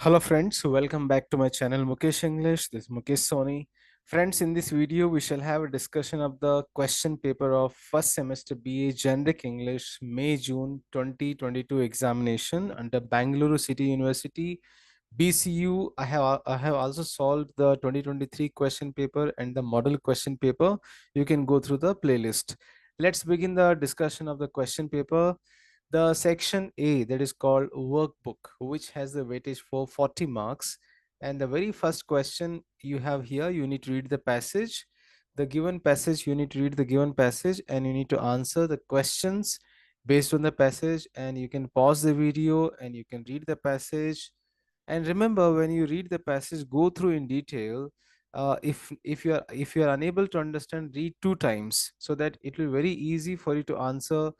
Hello friends, welcome back to my channel Mukesh English. This is Mukesh Soni. Friends, in this video we shall have a discussion of the question paper of first semester BA Generic English May-June 2022 examination under Bangalore City University BCU. I have also solved the 2023 question paper and the model question paper. You can go through the playlist. Let's begin the discussion of the question paper. The section A, that is called workbook, which has the weightage for 40 marks. And the very first question you have here, you need to read the passage. The given passage, you need to read the given passage and you need to answer the questions based on the passage. And you can pause the video and you can read the passage. And remember, when you read the passage, go through in detail. If you are unable to understand, read two times so that it will be very easy for you to answer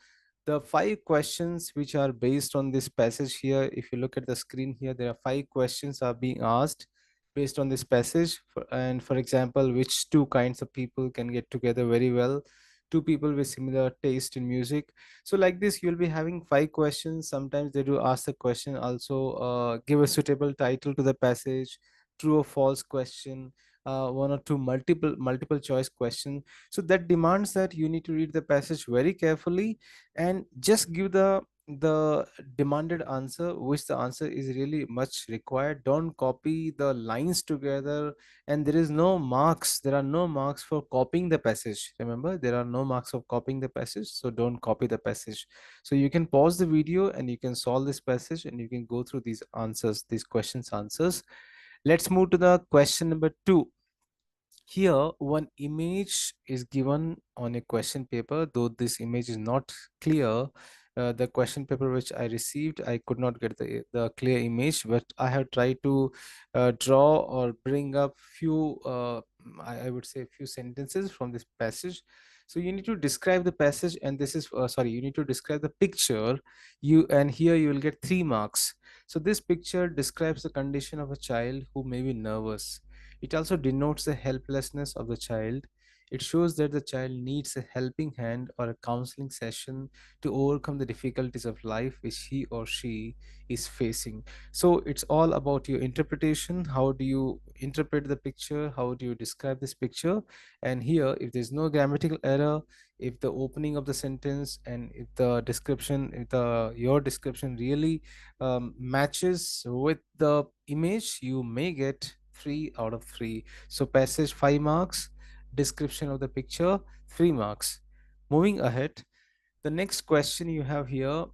the five questions which are based on this passage here. If you look at the screen here, there are five questions are being asked based on this passage. And for example, which two kinds of people can get together very well? Two people with similar taste in music. So like this, you'll be having five questions. Sometimes they do ask the question also, give a suitable title to the passage, true or false question, one or two multiple choice question. So that demands that you need to read the passage very carefully and just give the demanded answer, which the answer is really much required. Don't copy the lines together. And there are no marks for copying the passage. Remember, there are no marks of copying the passage, so don't copy the passage. So you can pause the video and you can solve this passage and you can go through these answers, these questions answers. Let's move to the question number 2. Here, one image is given on a question paper, though this image is not clear. The question paper which I received, I could not get the clear image, but I have tried to draw or bring up few, I would say, few sentences from this passage. So you need to describe the passage, and this is sorry, you need to describe the picture. And here you will get 3 marks. So this picture describes the condition of a child who may be nervous. It also denotes the helplessness of the child. It shows that the child needs a helping hand or a counseling session to overcome the difficulties of life which he or she is facing. So it's all about your interpretation. How do you interpret the picture? How do you describe this picture? And here, if there's no grammatical error, if the opening of the sentence and if the description, if the your description really matches with the image, you may get 3 out of 3. So passage 5 marks, description of the picture 3 marks. Moving ahead, the next question you have here,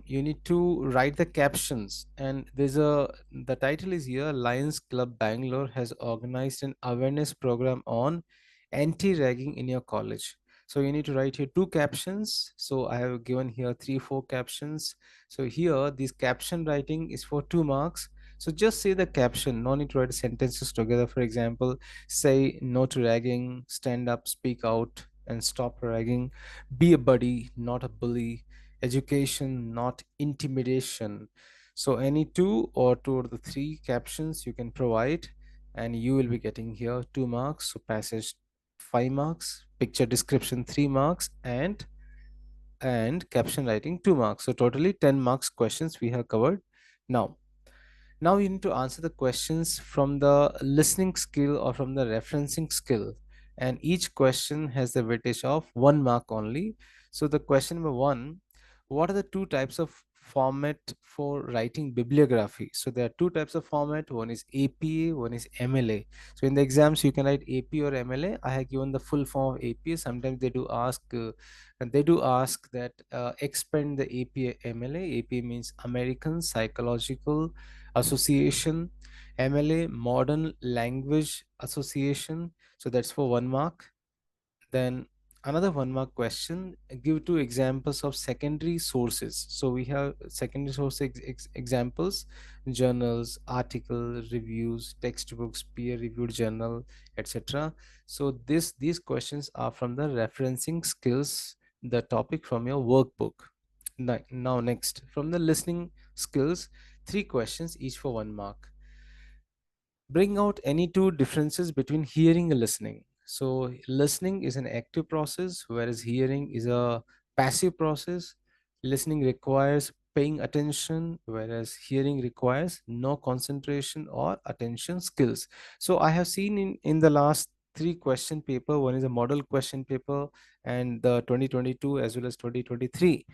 you need to write the captions. And the title is here, Lions Club Bangalore has organized an awareness program on anti-ragging in your college. So you need to write here 2 captions. So I have given here 3 4 captions. So here this caption writing is for 2 marks. So just say the caption, no need to write sentences together. For example, say no to ragging, stand up, speak out, and stop ragging. Be a buddy, not a bully. Education, not intimidation. So any two of the 3 captions you can provide, and you will be getting here 2 marks. So passage 5 marks, picture description 3 marks, and caption writing 2 marks. So totally 10 marks questions we have covered. Now you need to answer the questions from the listening skill or from the referencing skill. And each question has the weightage of 1 mark only. So the question number 1, what are the 2 types of format for writing bibliography? So there are 2 types of format. One is APA, one is MLA. So in the exams, you can write AP or MLA. I have given the full form of APA. Sometimes they do ask that expand the APA MLA. APA means American Psychological Association. MLA, Modern Language Association. So that's for 1 mark. Then another 1 mark question, give 2 examples of secondary sources. So we have secondary source examples, journals, article, reviews, textbooks, peer reviewed journal, etc. So these questions are from the referencing skills, the topic from your workbook. Now next, from the listening skills, 3 questions each for 1 mark. Bring out any 2 differences between hearing and listening. So listening is an active process, whereas hearing is a passive process. Listening requires paying attention, whereas hearing requires no concentration or attention skills. So I have seen in the last three question paper, one is a model question paper and the 2022 as well as 2023.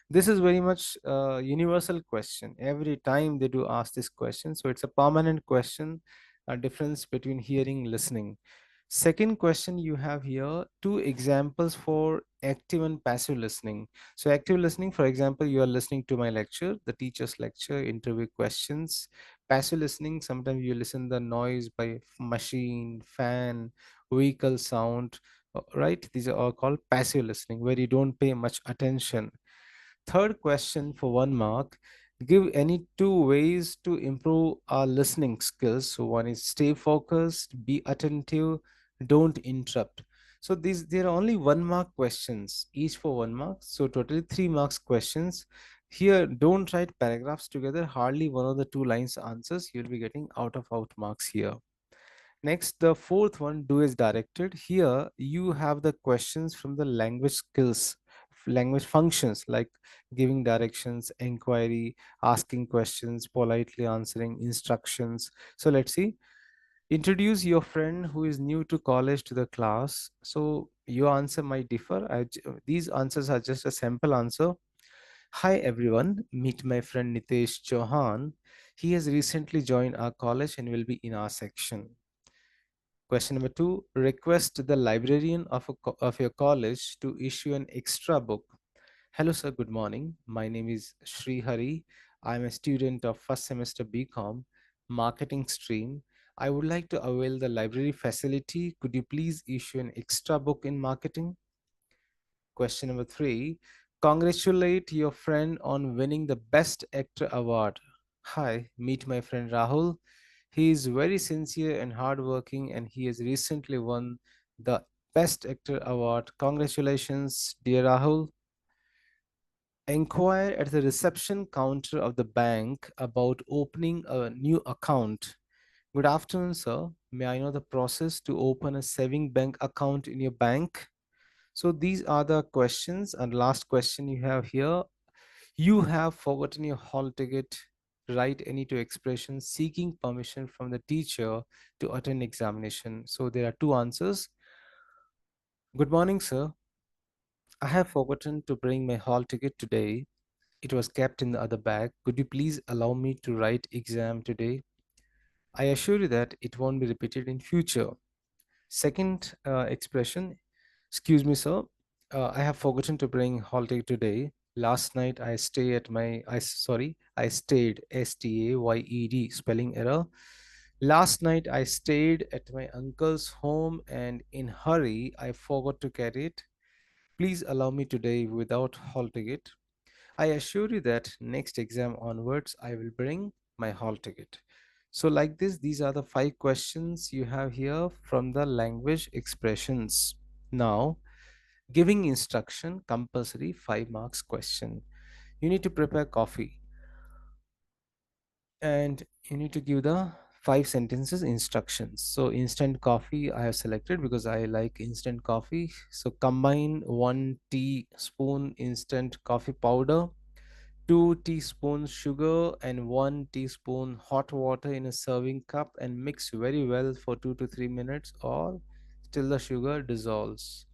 This is very much a universal question. Every time they do ask this question, so it's a permanent question, a difference between hearing listening. Second question you have here, two examples for active and passive listening. So active listening, for example, you are listening to my lecture, the teacher's lecture, interview questions. Passive listening, sometimes you listen the noise by machine, fan, vehicle sound, right? These are all called passive listening, where you don't pay much attention. Third question for 1 mark. Give any two ways to improve our listening skills. So one is stay focused, be attentive, don't interrupt. So these there are only 1 mark questions, each for 1 mark. So totally 3 marks questions. Here, don't write paragraphs together. Hardly one of the two lines answers. You'll be getting out of out marks here. Next, the fourth one, do is directed. Here, you have the questions from the language skills, language functions like giving directions, inquiry, asking questions, politely answering instructions. So let's see. Introduce your friend who is new to college to the class. So your answer might differ. These answers are just a sample answer. Hi everyone, meet my friend Nitesh Chauhan. He has recently joined our college and will be in our section. Question number two, request the librarian of your college to issue an extra book. Hello, sir. Good morning. My name is Sri Hari. I'm a student of first semester BCom, marketing stream. I would like to avail the library facility. Could you please issue an extra book in marketing? Question number three, congratulate your friend on winning the Best Actor Award. Hi, meet my friend Rahul. He is very sincere and hardworking, and he has recently won the Best Actor Award. Congratulations, dear Rahul. Inquire at the reception counter of the bank about opening a new account. Good afternoon, sir. May I know the process to open a saving bank account in your bank? So these are the questions. And last question you have here. You have forgotten your hall ticket. Write any two expressions seeking permission from the teacher to attend examination. So there are two answers. Good morning, sir. I have forgotten to bring my hall ticket today. It was kept in the other bag. Could you please allow me to write exam today? I assure you that it won't be repeated in future. Second expression, excuse me, sir. I have forgotten to bring hall ticket today. Last night I stay at my, I stayed, STAYED, spelling error. Last night I stayed at my uncle's home and in hurry I forgot to carry it. Please allow me today without hall ticket. I assure you that next exam onwards, I will bring my hall ticket. So like this, these are the 5 questions you have here from the language expressions. Now, giving instruction, compulsory 5 marks question. You need to prepare coffee and you need to give the 5 sentences instructions. So instant coffee I have selected because I like instant coffee. So combine 1 teaspoon instant coffee powder, 2 teaspoons sugar and 1 teaspoon hot water in a serving cup and mix very well for 2 to 3 minutes or till the sugar dissolves.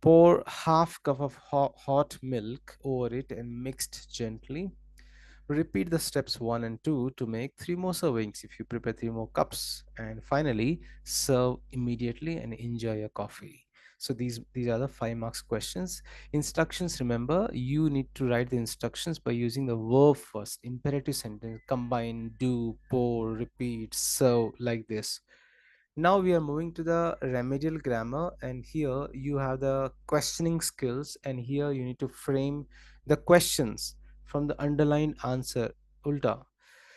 Pour half cup of hot milk over it and mixed gently. Repeat the steps 1 and 2 to make 3 more servings if you prepare 3 more cups. And finally, serve immediately and enjoy your coffee. So these are the 5 marks questions. Instructions, remember, you need to write the instructions by using the verb first. Imperative sentence, combine, do, pour, repeat, serve, like this. Now we are moving to the remedial grammar, and here you have the questioning skills, and here you need to frame the questions from the underlined answer, ulta.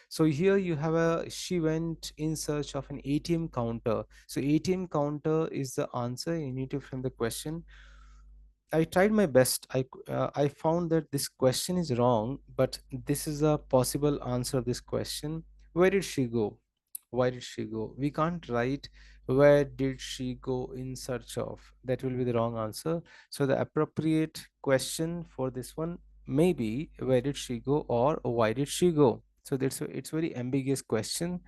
So here you have a, she went in search of an ATM counter. So ATM counter is the answer. You need to frame the question. I tried my best. I found that this question is wrong, but this is a possible answer of this question. Where did she go? Why did she go? We can't write where did she go in search of. That will be the wrong answer. So the appropriate question for this one. maybe where did she go or why did she go. So it's very ambiguous question.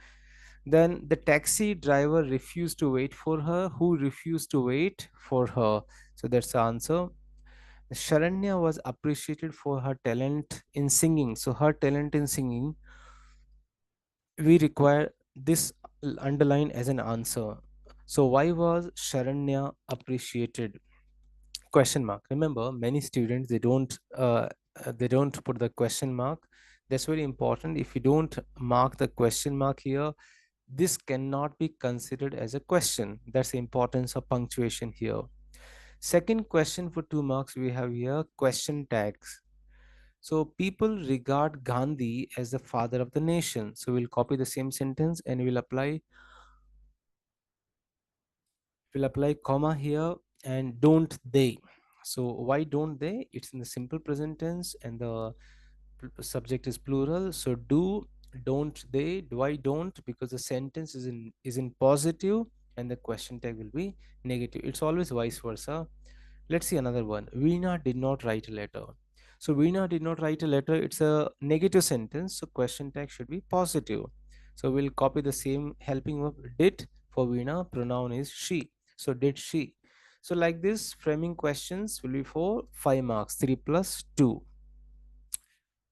Then the taxi driver refused to wait for her. Who refused to wait for her? So that's the answer. Sharanya was appreciated for her talent in singing. So her talent in singing, we require this underline as an answer. So why was Sharanya appreciated? Question mark. Remember, many students they don't put the question mark. That's very important. If you don't mark the question mark here, this cannot be considered as a question. That's the importance of punctuation here. Second question for 2 marks we have here, question tags. So people regard Gandhi as the father of the nation. So we'll copy the same sentence and we'll apply comma here, and don't they. So why don't they? It's in the simple present tense and the subject is plural. So do, don't they, do I don't, because the sentence is in positive and the question tag will be negative. It's always vice versa. Let's see another one. Veena did not write a letter. So Veena did not write a letter. It's a negative sentence. So question tag should be positive. So we'll copy the same helping verb did for Veena. Pronoun is she. So did she. So like this, framing questions will be for 5 marks, 3 plus 2.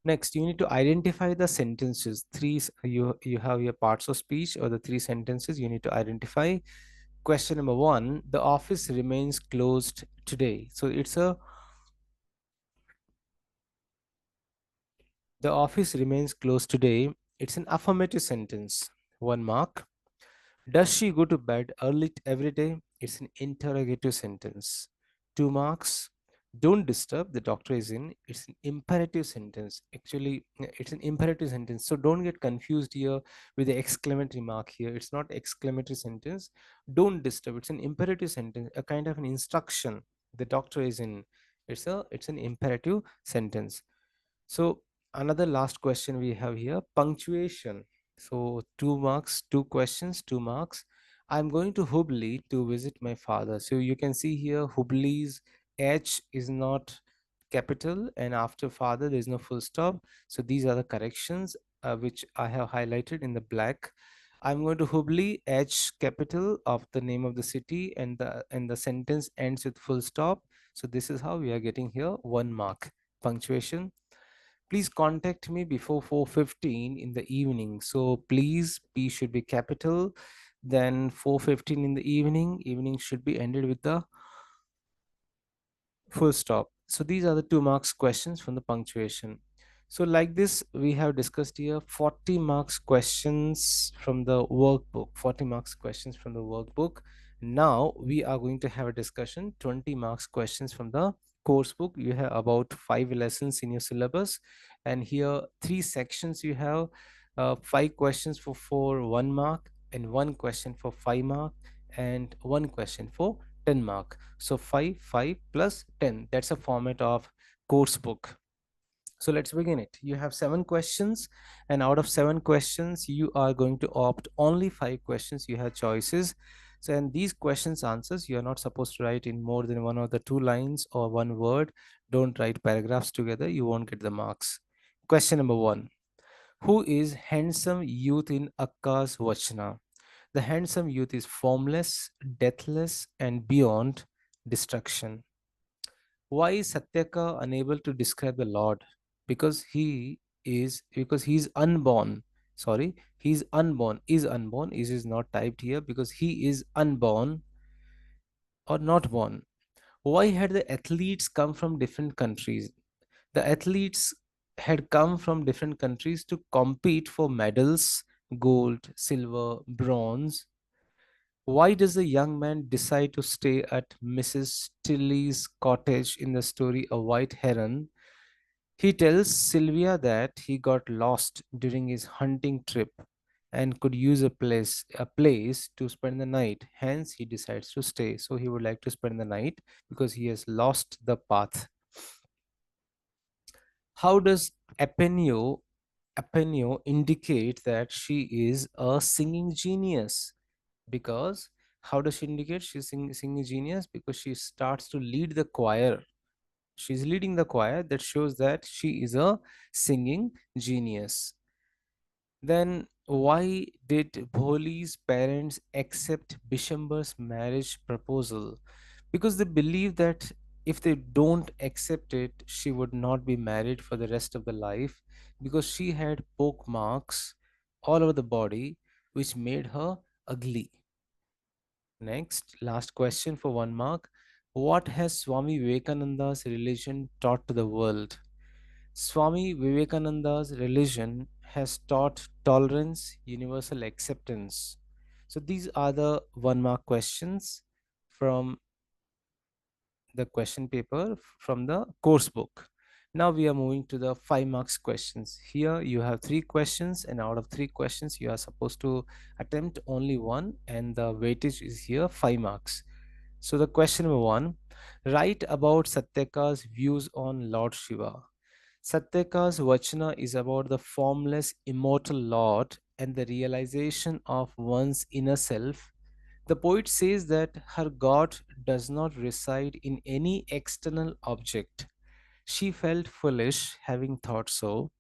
Next, you need to identify the sentences. You have your parts of speech or the three sentences you need to identify. Question number 1, the office remains closed today. So it's a the office remains closed today. It's an affirmative sentence. 1 mark. Does she go to bed early every day? It's an interrogative sentence. 2 marks. Don't disturb, the doctor is in. It's an imperative sentence. Actually, it's an imperative sentence. So don't get confused here with the exclamatory mark here. It's not exclamatory sentence. Don't disturb. It's an imperative sentence, a kind of an instruction. The doctor is in. It's an imperative sentence. So another last question we have here, punctuation. So 2 marks, 2 questions, 2 marks. I'm going to Hubli to visit my father. So you can see here Hubli's H is not capital, and after father there is no full stop. So these are the corrections which I have highlighted in the black. I'm going to Hubli, H capital of the name of the city, and the sentence ends with full stop. So this is how we are getting here 1 mark. Punctuation. Please contact me before 4:15 in the evening. So please, P should be capital. Then 4:15 in the evening. Evening should be ended with the full stop. So these are the 2 marks questions from the punctuation. So like this, we have discussed here 40 marks questions from the workbook, 40 marks questions from the workbook. Now we are going to have a discussion, 20 marks questions from the course book. You have about 5 lessons in your syllabus, and here 3 sections you have, 5 questions for 1 mark, and 1 question for 5 mark, and 1 question for 10 mark. So 5, 5 plus 10. That's a format of course book. So let's begin it. You have 7 questions, and out of 7 questions, you are going to opt only 5 questions. You have choices. So, and these questions answers, you are not supposed to write in more than 1 or 2 lines or 1 word. Don't write paragraphs together. You won't get the marks. Question number 1. Who is handsome youth in Akka's Vachana? The handsome youth is formless, deathless, and beyond destruction. Why is Satyaka unable to describe the Lord? Because he is unborn. Sorry, he is unborn. Is unborn. Is not typed here because he is unborn or not born. Why had the athletes come from different countries? The athletes had come from different countries to compete for medals, gold, silver, bronze. Why does the young man decide to stay at Mrs. Tilly's cottage in the story A White Heron? He tells Sylvia that he got lost during his hunting trip and could use a place to spend the night. Hence, he decides to stay. So he would like to spend the night because he has lost the path. How does Apenio indicate that she is a singing genius? Because how does she indicate she's singing genius? Because she starts to lead the choir. She's leading the choir. That shows that she is a singing genius. Then why did Bholi's parents accept Bishamber's marriage proposal? Because they believe that if they don't accept it, she would not be married for the rest of the life, because she had poke marks all over the body which made her ugly. Next, last question for 1 mark. What has Swami Vivekananda's religion taught to the world? Swami Vivekananda's religion has taught tolerance, universal acceptance. So these are the 1 mark questions from the question paper from the course book. Now we are moving to the 5 marks questions. Here you have 3 questions, and out of 3 questions, you are supposed to attempt only one, and the weightage is here 5 marks. So the question number one, write about Satyaka's views on Lord Shiva. Satyaka's Vachana is about the formless, immortal Lord and the realization of one's inner self. The poet says that her God does not reside in any external object. She felt foolish having thought so.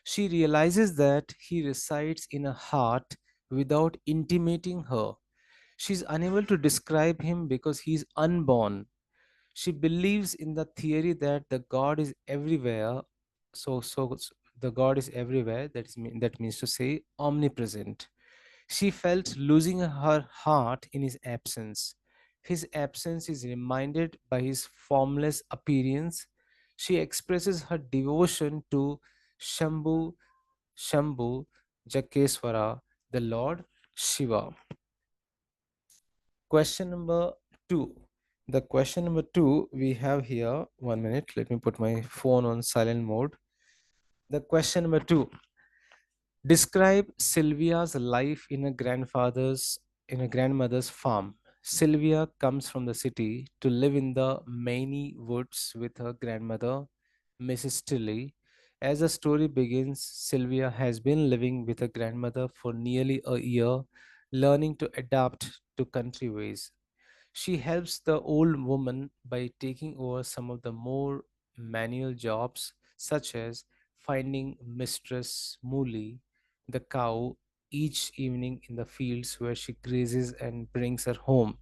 She realizes that he resides in a heart without intimating her. She is unable to describe him because he is unborn. She believes in the theory that the God is everywhere. The God is everywhere. That means to say omnipresent. She felt losing her heart in his absence. His absence is reminded by his formless appearance. She expresses her devotion to Shambhu, Shambhu Jakeswara, the Lord Shiva. Question number two. The question number two we have here. 1 minute. Let me put my phone on silent mode. The question number two. Describe Sylvia's life in a grandmother's farm. Sylvia comes from the city to live in the Maine woods with her grandmother, Mrs. Tilly. As the story begins, Sylvia has been living with her grandmother for nearly a year, learning to adapt to country ways. She helps the old woman by taking over some of the more manual jobs, such as finding Mistress Mooley, the cow, each evening in the fields where she grazes and brings her home.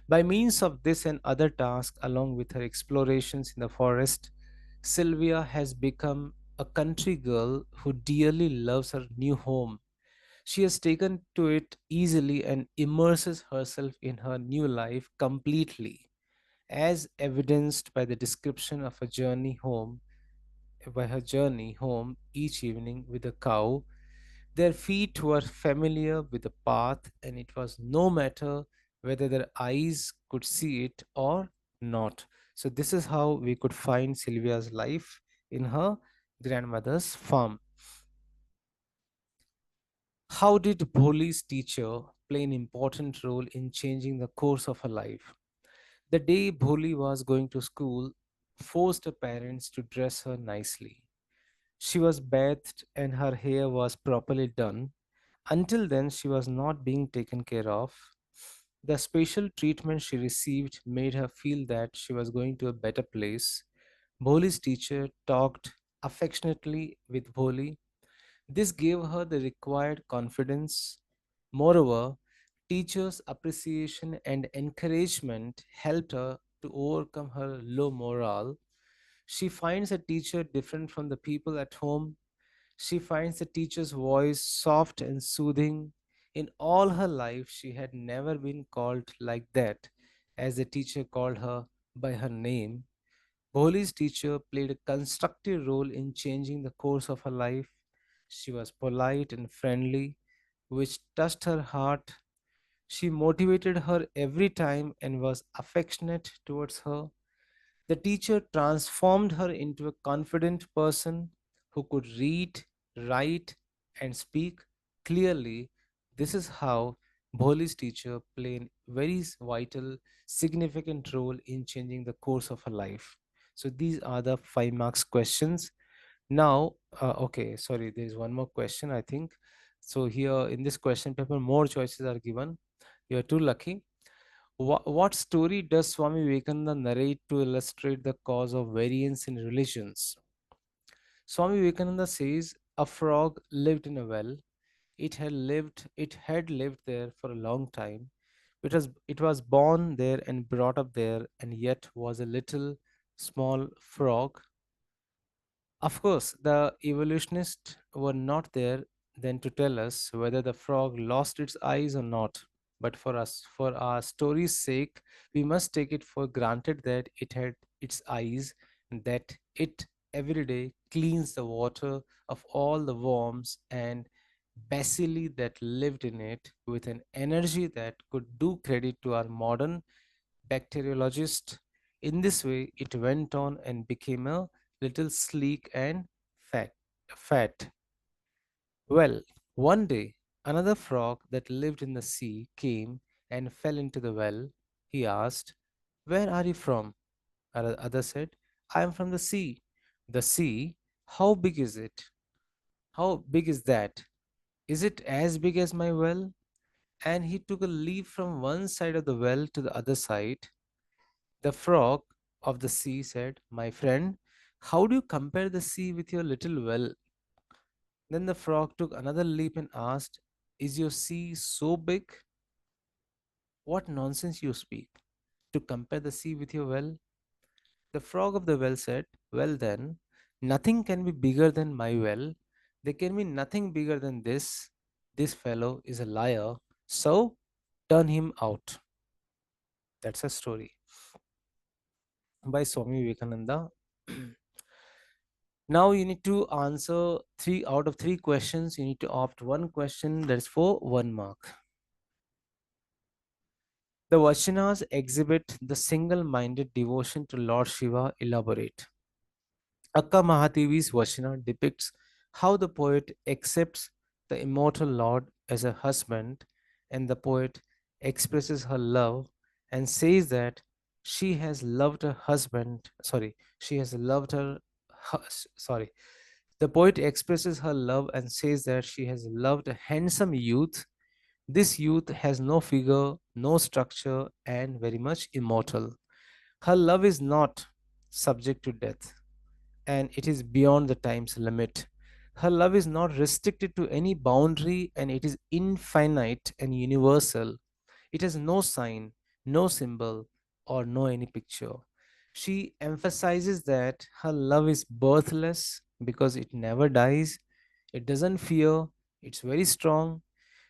By means of this and other tasks, along with her explorations in the forest, Sylvia has become a country girl who dearly loves her new home. She has taken to it easily and immerses herself in her new life completely, as evidenced by the description of her journey home each evening with a cow. Their feet were familiar with the path, and it was no matter whether their eyes could see it or not. So, this is how we could find Sylvia's life in her grandmother's farm. How did Bholi's teacher play an important role in changing the course of her life? The day Bholi was going to school forced her parents to dress her nicely. She was bathed and her hair was properly done. Until then, she was not being taken care of. The special treatment she received made her feel that she was going to a better place. Bholi's teacher talked affectionately with Bholi. This gave her the required confidence. Moreover, teachers' appreciation and encouragement helped her to overcome her low morale. She finds a teacher different from the people at home. She finds the teacher's voice soft and soothing. In all her life, she had never been called like that, as the teacher called her by her name. Boli's teacher played a constructive role in changing the course of her life. She was polite and friendly, which touched her heart. She motivated her every time and was affectionate towards her. The teacher transformed her into a confident person who could read, write, and speak clearly. This is how Bholi's teacher played a very vital, significant role in changing the course of her life. So these are the 5 marks questions. Now, okay, sorry, there is one more question, I think. So here in this question paper, more choices are given. You are too lucky. What story does Swami Vivekananda narrate to illustrate the cause of variance in religions? Swami Vivekananda says a frog lived in a well. It had lived there for a long time. It was born there and brought up there, and yet was a little small frog. Of course, the evolutionists were not there then to tell us whether the frog lost its eyes or not. But for us, for our story's sake, we must take it for granted that it had its eyes and that it every day cleans the water of all the worms and bacilli that lived in it with an energy that could do credit to our modern bacteriologist. In this way, it went on and became a little sleek and fat. Fat. Well, one day, another frog that lived in the sea came and fell into the well. He asked, "Where are you from?" Other said, "I am from the sea." "The sea? How big is it? How big is that? Is it as big as my well?" And he took a leap from one side of the well to the other side. The frog of the sea said, "My friend, how do you compare the sea with your little well?" Then the frog took another leap and asked, "Is your sea so big?" "What nonsense you speak! To compare the sea with your well?" The frog of the well said, "Well then, nothing can be bigger than my well. There can be nothing bigger than this. This fellow is a liar, so turn him out." That's a story by Swami Vivekananda. Now you need to answer three out of three questions. You need to opt one question that's for 1 mark. The Vachanas exhibit the single minded devotion to Lord Shiva. Elaborate. Akka Mahadevi's Vachana depicts how the poet accepts the immortal Lord as a husband, and the poet expresses her love and says that she has loved her husband. She has loved her. Sorry. The poet expresses her love and says that she has loved a handsome youth. This youth has no figure, no structure, and very much immortal. Her love is not subject to death, and it is beyond the time's limit. Her love is not restricted to any boundary, and it is infinite and universal. It has no sign, no symbol, or no any picture. She emphasizes that her love is birthless because it never dies, it doesn't fear, it's very strong.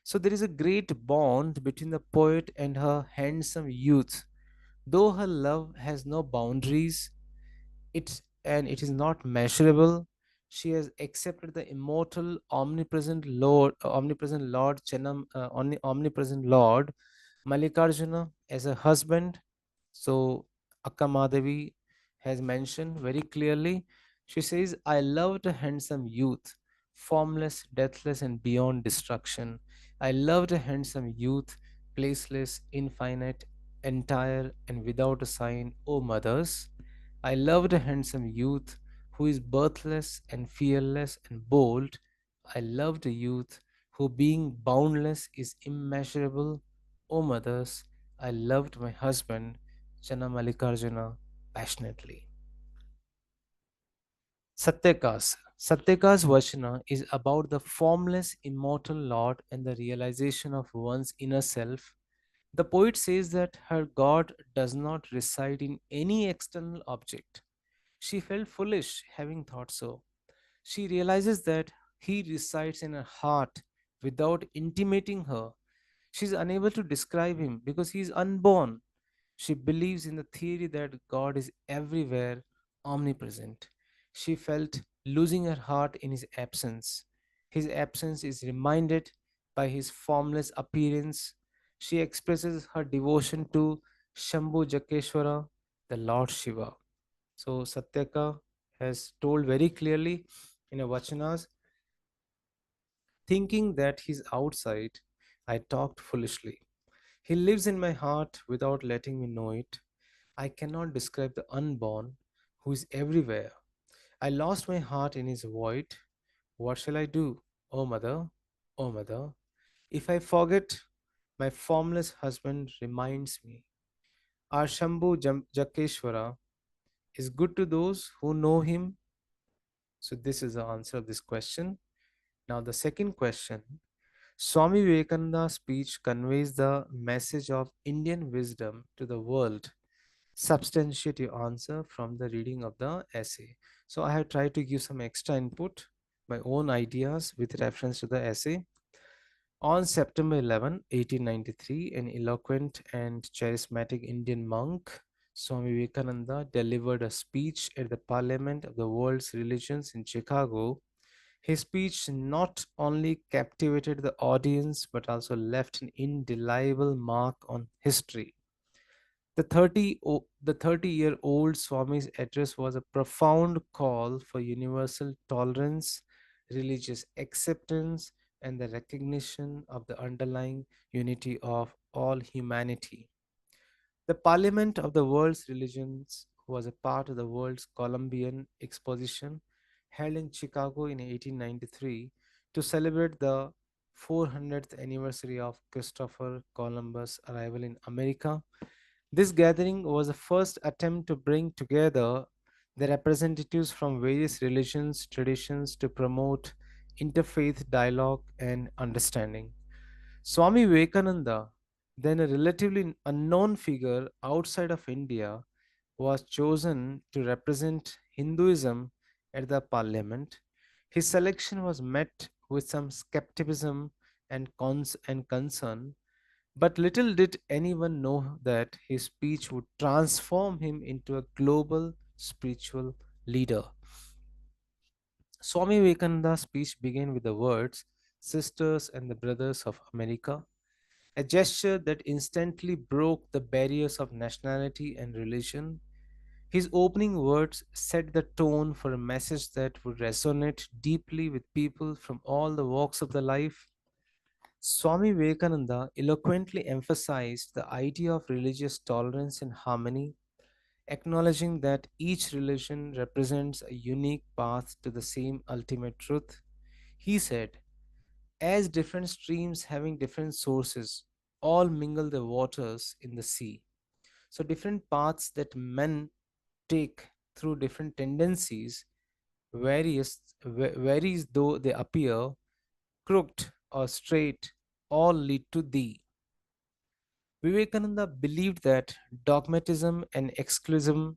So there is a great bond between the poet and her handsome youth. Though her love has no boundaries, it is not measurable. She has accepted the immortal, omnipresent Lord omnipresent Lord Mallikarjuna as a husband. So Akka Madhavi has mentioned very clearly. She says, "I loved a handsome youth, formless, deathless, and beyond destruction. I loved a handsome youth, placeless, infinite, entire, and without a sign, O mothers. I loved a handsome youth who is birthless and fearless and bold. I loved a youth who, being boundless, is immeasurable. O mothers, I loved my husband, Chana Mallikarjuna, passionately." Satyakas. Satyakas Vachana is about the formless, immortal Lord and the realization of one's inner self. The poet says that her God does not reside in any external object. She felt foolish having thought so. She realizes that he resides in her heart without intimating her. She is unable to describe him because he is unborn. She believes in the theory that God is everywhere, omnipresent. She felt losing her heart in his absence. His absence is reminded by his formless appearance. She expresses her devotion to Shambhu Jakeshwara, the Lord Shiva. So Satyaka has told very clearly in a Vachanas, thinking that he's outside, I talked foolishly. He lives in my heart without letting me know it. I cannot describe the unborn who is everywhere. I lost my heart in his void. What shall I do? O mother, O mother, if I forget, my formless husband reminds me. Our Jakeshwara is good to those who know him. So this is the answer of this question. Now the second question. Swami Vivekananda's speech conveys the message of Indian wisdom to the world. Substantiate your answer from the reading of the essay. So I have tried to give some extra input, my own ideas with reference to the essay. On September 11, 1893, an eloquent and charismatic Indian monk, Swami Vivekananda, delivered a speech at the Parliament of the World's Religions in Chicago. His speech not only captivated the audience but also left an indelible mark on history. The 30-year-old Swami's address was a profound call for universal tolerance, religious acceptance, and the recognition of the underlying unity of all humanity. The Parliament of the World's Religions was a part of the World's Columbian Exposition held in Chicago in 1893 to celebrate the 400th anniversary of Christopher Columbus' arrival in America. This gathering was the first attempt to bring together the representatives from various religions, traditions to promote interfaith dialogue and understanding. Swami Vivekananda, then a relatively unknown figure outside of India, was chosen to represent Hinduism at the parliament. His selection was met with some skepticism and concern, but little did anyone know that his speech would transform him into a global spiritual leader. Swami Vivekananda's speech began with the words, Sisters and the Brothers of America, a gesture that instantly broke the barriers of nationality and religion. His opening words set the tone for a message that would resonate deeply with people from all the walks of the life. Swami Vivekananda eloquently emphasized the idea of religious tolerance and harmony, acknowledging that each religion represents a unique path to the same ultimate truth. He said, as different streams having different sources all mingle their waters in the sea. So, different paths that men take through different tendencies, varies though they appear, crooked or straight, all lead to thee. Vivekananda believed that dogmatism and exclusivism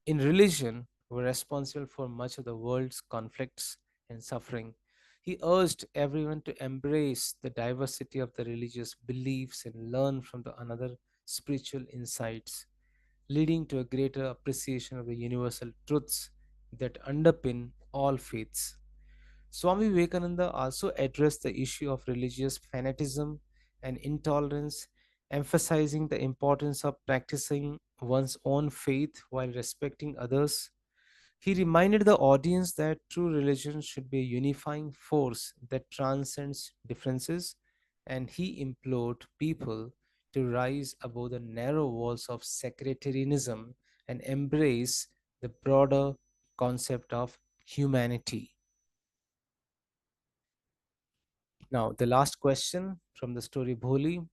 in religion were responsible for much of the world's conflicts and suffering. He urged everyone to embrace the diversity of the religious beliefs and learn from the another spiritual insights, leading to a greater appreciation of the universal truths that underpin all faiths. Swami Vivekananda also addressed the issue of religious fanaticism and intolerance, emphasizing the importance of practicing one's own faith while respecting others. He reminded the audience that true religion should be a unifying force that transcends differences, and he implored people to rise above the narrow walls of sectarianism and embrace the broader concept of humanity. Now, the last question from the story Bholi.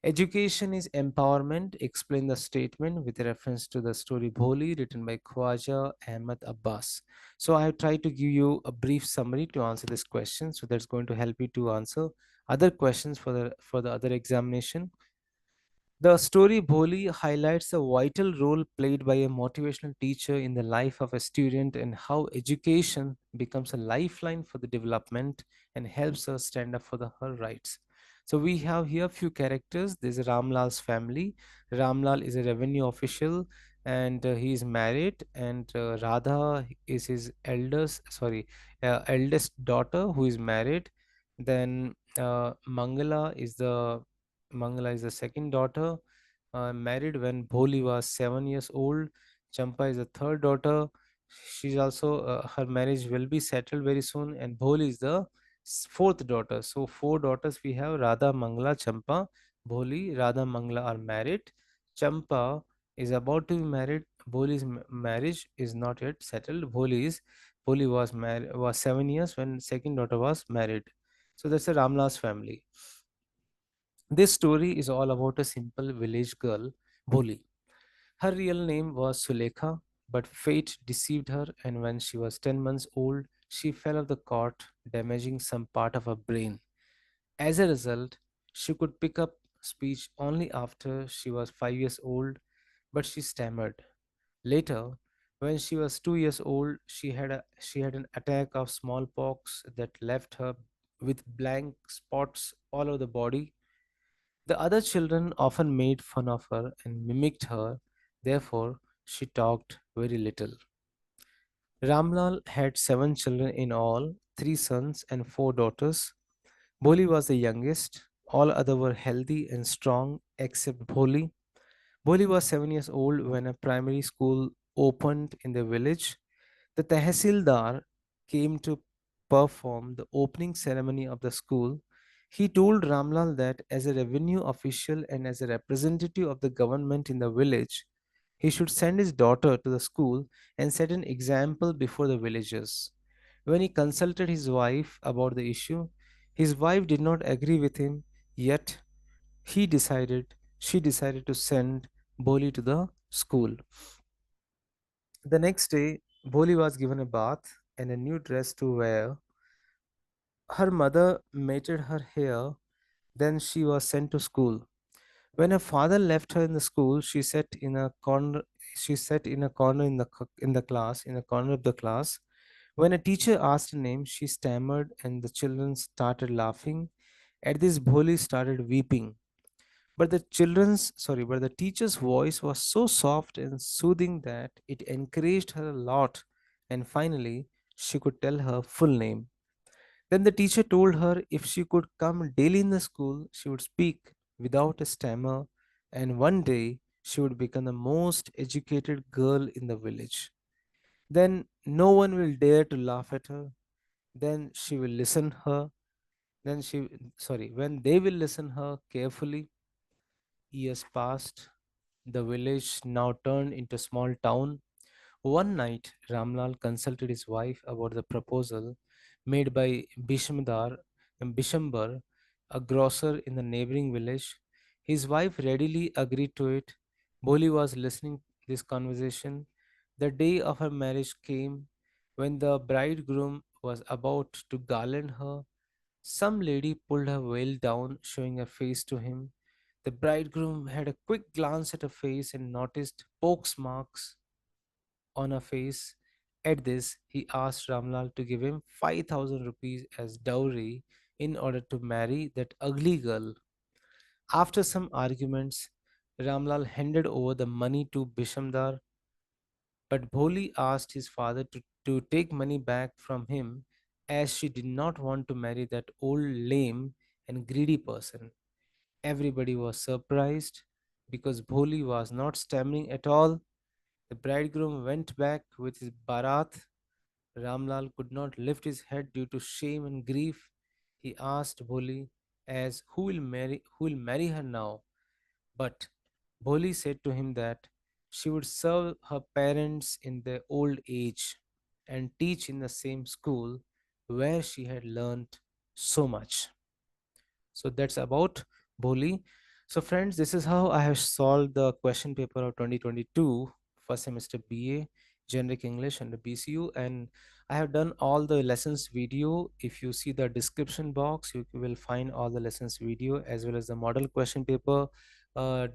Education is empowerment. Explain the statement with reference to the story Bholi written by Khwaja Ahmad Abbas. So, I have tried to give you a brief summary to answer this question. So, that's going to help you to answer other questions for the other examination. The story Bholi highlights the vital role played by a motivational teacher in the life of a student and how education becomes a lifeline for the development and helps her stand up for her rights. So we have here few characters. There's Ramlal's family. Ramlal is a revenue official and he is married, and Radha is his eldest daughter who is married. Then Mangala is the second daughter, married when Bholi was 7 years old. Champa is the third daughter. She's also her marriage will be settled very soon, and Bholi is the fourth daughter. So four daughters we have: Radha, Mangala, Champa, Bholi. Radha, Mangala are married. Champa is about to be married. Bholi's marriage is not yet settled. Bholi was married was 7 years when second daughter was married. So that's the Ramlas family. This story is all about a simple village girl, Bholi. Her real name was Sulekha, but fate deceived her, and when she was 10 months old, she fell off the cot, damaging some part of her brain. As a result, she could pick up speech only after she was 5 years old, but she stammered. Later, when she was 2 years old, she had an attack of smallpox that left her with blank spots all over the body. The other children often made fun of her and mimicked her, therefore, she talked very little. Ramlal had 7 children in all, 3 sons and 4 daughters. Bholi was the youngest. All other were healthy and strong except Bholi. Bholi was 7 years old when a primary school opened in the village. The Tehsildar came to perform the opening ceremony of the school. He told Ramlal that as a revenue official and as a representative of the government in the village, he should send his daughter to the school and set an example before the villagers. When he consulted his wife about the issue, his wife did not agree with him, yet she decided to send Boli to the school. The next day, Boli was given a bath and a new dress to wear. Her mother mated her hair, then she was sent to school. When her father left her in the school, she sat in a corner. She sat in a corner in the class, in a corner of the class. When a teacher asked her name, she stammered, and the children started laughing. At this, Bholi started weeping. But the teacher's voice was so soft and soothing that it encouraged her a lot. And finally, she could tell her full name. Then the teacher told her if she could come daily in the school, she would speak without a stammer, and one day she would become the most educated girl in the village. Then no one will dare to laugh at her. Then she will listen her. When they will listen her carefully. Years passed. The village now turned into a small town. One night, Ramlal consulted his wife about the proposal made by Bishambar, a grocer in the neighboring village. His wife readily agreed to it. Boli was listening to this conversation. The day of her marriage came. When the bridegroom was about to garland her, some lady pulled her veil down, showing her face to him. The bridegroom had a quick glance at her face and noticed pox marks on her face. At this, he asked Ramlal to give him 5,000 rupees as dowry in order to marry that ugly girl. After some arguments, Ramlal handed over the money to Bishamdar, but Bholi asked his father to take money back from him as she did not want to marry that old lame and greedy person. Everybody was surprised because Bholi was not stammering at all. The bridegroom went back with his barat. Ramlal could not lift his head due to shame and grief. He asked Bholi as who will marry her now? But Bholi said to him that she would serve her parents in their old age and teach in the same school where she had learnt so much. So that's about Bholi. So friends, this is how I have solved the question paper of 2022 first semester BA generic English under BCU, and I have done all the lessons video. If you see the description box, you will find all the lessons video as well as the model question paper uh,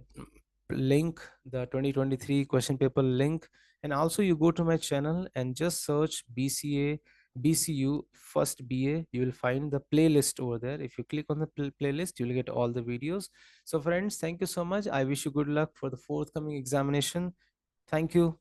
link, the 2023 question paper link. And also you go to my channel and just search BCA BCU first BA. You will find the playlist over there. If you click on the playlist, you will get all the videos. So friends, thank you so much. I wish you good luck for the forthcoming examination. Thank you.